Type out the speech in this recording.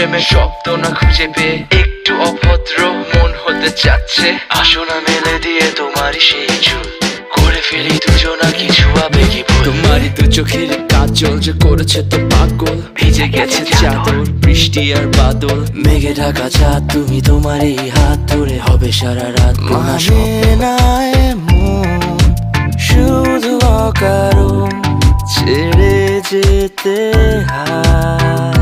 প্রেমের শব্দ না খুঁজে পেয়ে একটু অভদ্র মন হতে চাচ্ছে। আসো না মেলে দিয়ে তোমারই সেই চুল, করে ফেলি দুজনা কিছু আবেগী ভুল। তোমারই দু চোখের কাজল যে করেছে তো পাগল, ভিজে গেছে চাদর বৃষ্টি আর বাদল। মেঘে ঢাকা চাঁদ তুমি তোমারই হাত ধরে হবে সারা রাত। মানে না এমন শুধু অকারণ ছেড়ে যেতে হয়।